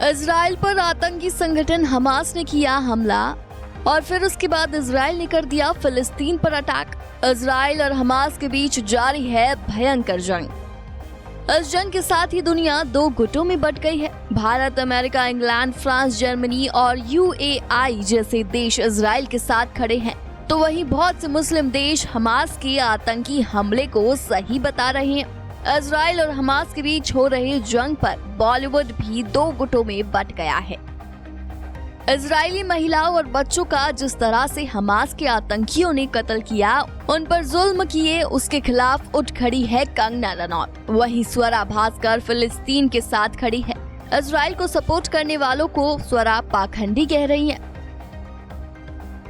Israel पर आतंकी संगठन हमास ने किया हमला और फिर उसके बाद इजराइल ने कर दिया फिलिस्तीन पर अटैक। इजराइल और हमास के बीच जारी है भयंकर जंग। इस जंग के साथ ही दुनिया दो गुटों में बंट गई है। Bharat, America, England, France, Germany और UAE जैसे देश इजराइल के साथ खड़े हैं, तो वहीं बहुत से मुस्लिम देश हमास के आतंकी हमले को सही बता रहे हैं। इजराइल और हमास के बीच हो रहे जंग पर बॉलीवुड भी दो गुटों में बंट गया है। इजरायली महिलाओं और बच्चों का जिस तरह से हमास के आतंकियों ने कत्ल किया, उन पर जुल्म किए, उसके खिलाफ उठ खड़ी है कंगना रनौत। वहीं स्वरा भास्कर फिलिस्तीन के साथ खड़ी है। इजराइल को सपोर्ट करने वालों को स्वरा पाखंडी कह रही है।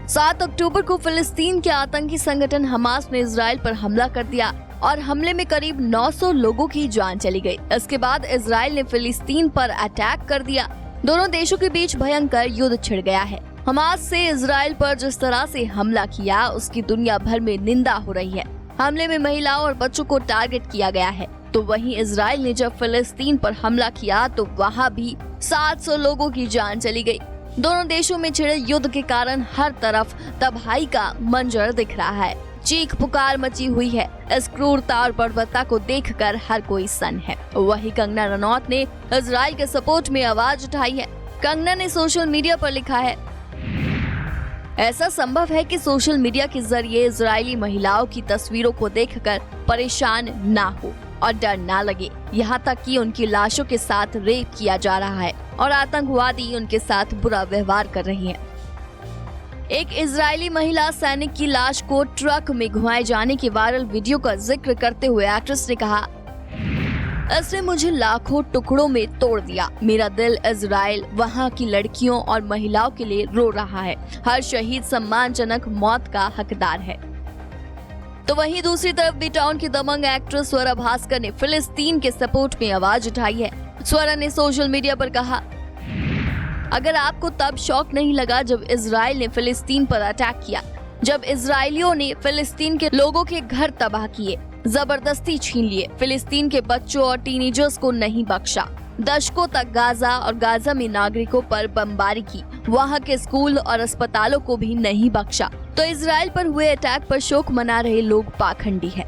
7 अक्टूबर को फिलिस्तीन के आतंकी संगठन हमास ने इजराइल पर हमला कर दिया और हमले में करीब 900 लोगों की जान चली गई। इसके बाद इजराइल ने फिलिस्तीन पर अटैक कर दिया। दोनों देशों के बीच भयंकर युद्ध छिड़ गया है। हमास से इजराइल पर जिस तरह से हमला किया, उसकी दुनिया भर में निंदा हो रही है। हमले में महिलाओं और बच्चों को टारगेट किया गया है। तो वहीं इजराइल ने जब फिलिस्तीन पर हमला किया तो वहां भी 700 लोगों की जान चली गई। दोनों देशों में छिड़े युद्ध के कारण हर तरफ तबाही का मंजर दिख रहा है। चीख पुकार मची हुई है। इस क्रूरता और बर्बरता को देखकर हर कोई सन्न है। वहीं कंगना रनौत ने इजराइल के सपोर्ट में आवाज उठाई है। कंगना ने सोशल मीडिया पर लिखा है, ऐसा संभव है कि सोशल मीडिया के जरिए इजरायली महिलाओं की तस्वीरों को देखकर परेशान ना हो और डर ना लगे। यहाँ तक कि उनकी लाशों के साथ रेप किया जा रहा है और आतंकवादी उनके साथ बुरा व्यवहार कर रही हैं। एक इजरायली महिला सैनिक की लाश को ट्रक में घुमाए जाने के वायरल वीडियो का जिक्र करते हुए एक्ट्रेस ने कहा, इसने मुझे लाखों टुकड़ों में तोड़ दिया। मेरा दिल इजराइल, वहाँ की लड़कियों और महिलाओं के लिए रो रहा है। हर शहीद सम्मानजनक मौत का हकदार है। तो वहीं दूसरी तरफ बी टाउन की दबंग एक्ट्रेस स्वरा भास्कर ने फिलिस्तीन के सपोर्ट में आवाज उठाई है। स्वरा ने सोशल मीडिया पर कहा, अगर आपको तब शौक नहीं लगा जब इजराइल ने फिलिस्तीन पर अटैक किया, जब इजरायलियों ने फिलिस्तीन के लोगों के घर तबाह किए, जबरदस्ती छीन लिए, फिलिस्तीन के बच्चों और टीनेजर्स को नहीं बख्शा, दशकों तक गाजा और गाजा में नागरिकों पर बमबारी की, वहां के स्कूल और अस्पतालों को भी नहीं बख्शा, तो इजराइल पर हुए अटैक पर शोक मना रहे लोग पाखंडी है।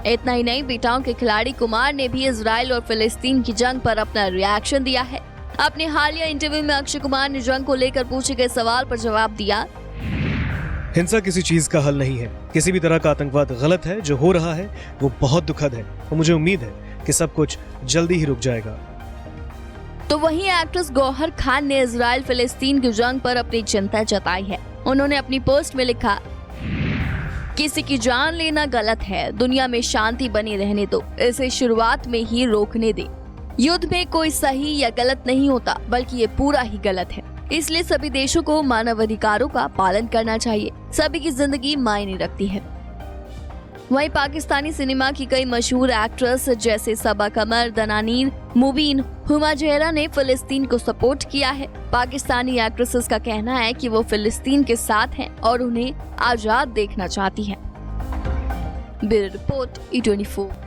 इतना ही नहीं, बी टाउन के खिलाड़ी कुमार ने भी इजराइल और फिलिस्तीन की जंग पर अपना रिएक्शन दिया है। अपने हालिया इंटरव्यू में अक्षय कुमार ने जंग को लेकर पूछे गए सवाल पर जवाब दिया, हिंसा किसी चीज का हल नहीं है। किसी भी तरह का आतंकवाद गलत है। जो हो रहा है वो बहुत दुखद है और मुझे उम्मीद है कि सब कुछ जल्दी ही रुक जाएगा। तो वहीं एक्ट्रेस गौहर खान ने इजराइल फिलिस्तीन की जंग पर अपनी चिंता जताई है। उन्होंने अपनी पोस्ट में लिखा, किसी की जान लेना गलत है। दुनिया में शांति बनी रहने दो, इसे शुरुआत में ही रोकने दे। युद्ध में कोई सही या गलत नहीं होता, बल्कि ये पूरा ही गलत है। इसलिए सभी देशों को मानवाधिकारों का पालन करना चाहिए। सभी की जिंदगी मायने रखती है। वहीं पाकिस्तानी सिनेमा की कई मशहूर एक्ट्रेस जैसे सबा कमर, दनानीर, मुबीन, हुमा जहरा ने फिलिस्तीन को सपोर्ट किया है। पाकिस्तानी एक्ट्रेसेस का कहना है कि वो फिलिस्तीन के साथ हैं और उन्हें आजाद देखना चाहती हैं। Bureau report, E24।